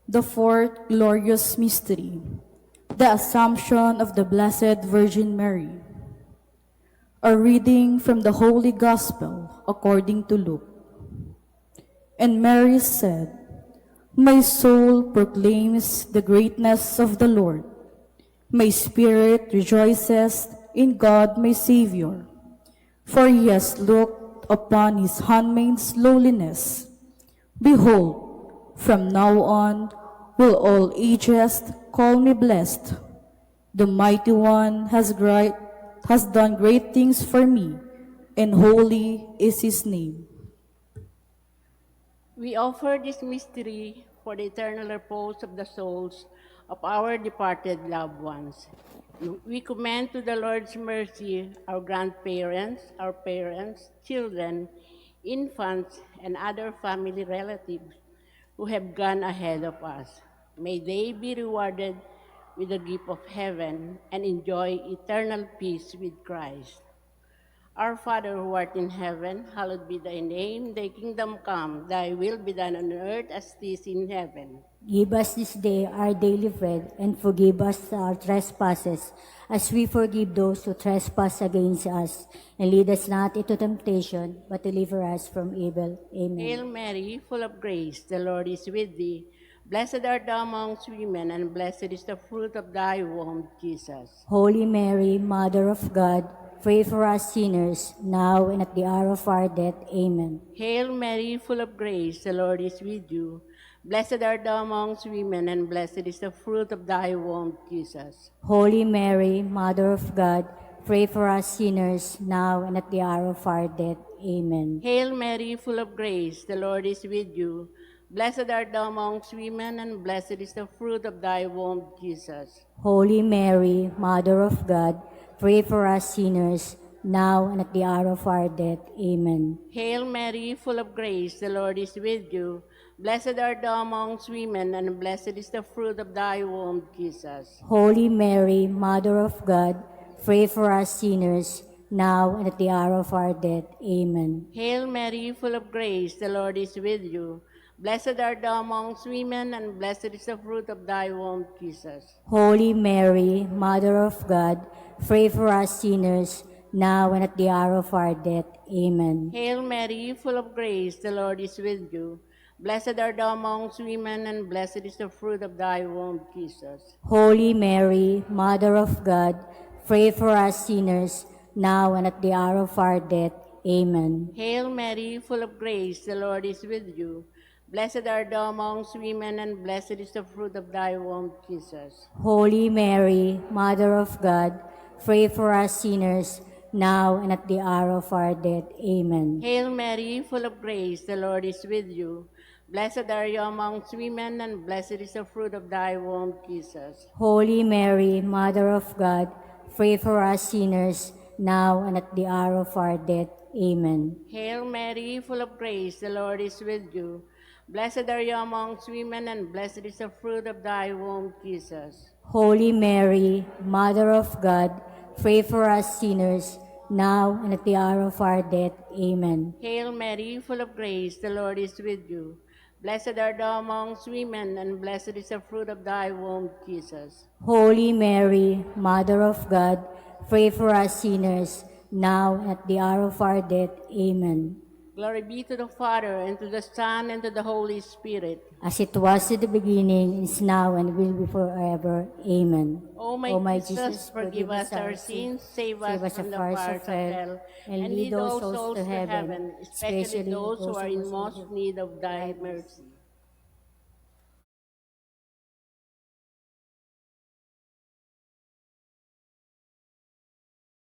The fourth glorious mystery, the Assumption of the Blessed Virgin Mary. A reading from the Holy Gospel according to Luke. And Mary said, "My soul proclaims the greatness of the Lord. My spirit rejoices in God my Savior, for he has looked upon his handmaid's lowliness. Behold, from now on will all ages call me blessed. The Mighty One has done great things for me, and holy is his name." We offer this mystery for the eternal repose of the souls of our departed loved ones. We commend to the Lord's mercy our grandparents, our parents, children, infants, and other family relatives who have gone ahead of us. May they be rewarded with the gift of heaven and enjoy eternal peace with Christ. Our Father who art in heaven, hallowed be thy name. Thy kingdom come, thy will be done on earth as it is in heaven. Give us this day our daily bread, and forgive us our trespasses, as we forgive those who trespass against us. And lead us not into temptation, but deliver us from evil. Amen. Hail Mary, full of grace, the Lord is with thee. Blessed art thou amongst women, and blessed is the fruit of thy womb, Jesus. Holy Mary, Mother of God, pray for us sinners, now and at the hour of our death. Amen. Hail Mary, full of grace, the Lord is with you. Blessed art thou amongst women, and blessed is the fruit of thy womb, Jesus. Holy Mary, Mother of God, pray for us sinners, now and at the hour of our death. Amen. Hail Mary, full of grace, the Lord is with you. Blessed art thou amongst women, and blessed is the fruit of thy womb, Jesus. Holy Mary, Mother of God, pray for us sinners, now and at the hour of our death. Amen. Hail Mary, full of grace, the Lord is with you. Blessed art thou amongst women, and blessed is the fruit of thy womb, Jesus. Holy Mary, Mother of God, pray for us sinners, now and at the hour of our death. Amen. Hail Mary, full of grace, the Lord is with you. Blessed art thou amongst women, and blessed is the fruit of thy womb, Jesus. Holy Mary, Mother of God, pray for us sinners, now and at the hour of our death. Amen. Hail Mary, full of grace, the Lord is with you. Blessed art thou amongst women, and blessed is the fruit of thy womb, Jesus. Holy Mary, Mother of God, pray for us sinners, now and at the hour of our death. Amen. Hail Mary, full of grace, the Lord is with you. Blessed art thou amongst women, and blessed is the fruit of thy womb, Jesus. Holy Mary, Mother of God, pray for us sinners, now and at the hour of our death. Amen. Hail Mary, full of grace, the Lord is with you. Blessed are you amongst women, and blessed is the fruit of thy womb, Jesus. Holy Mary, Mother of God, pray for us sinners, now and at the hour of our death. Amen. Hail Mary, full of grace, the Lord is with you. Blessed are you amongst women, and blessed is the fruit of thy womb, Jesus. Holy Mary, Mother of God, pray for us sinners, now and at the hour of our death. Amen. Hail Mary, full of grace, the Lord is with you. Blessed art thou amongst women, and blessed is the fruit of thy womb, Jesus. Holy Mary, Mother of God, pray for us sinners, now and at the hour of our death. Amen. Glory be to the Father, and to the Son, and to the Holy Spirit. As it was in the beginning, is now, and will be forever. Amen. O my Jesus, forgive us our sins, save us from the fires of hell, and lead all souls to heaven, especially those who are in most need of thy mercy.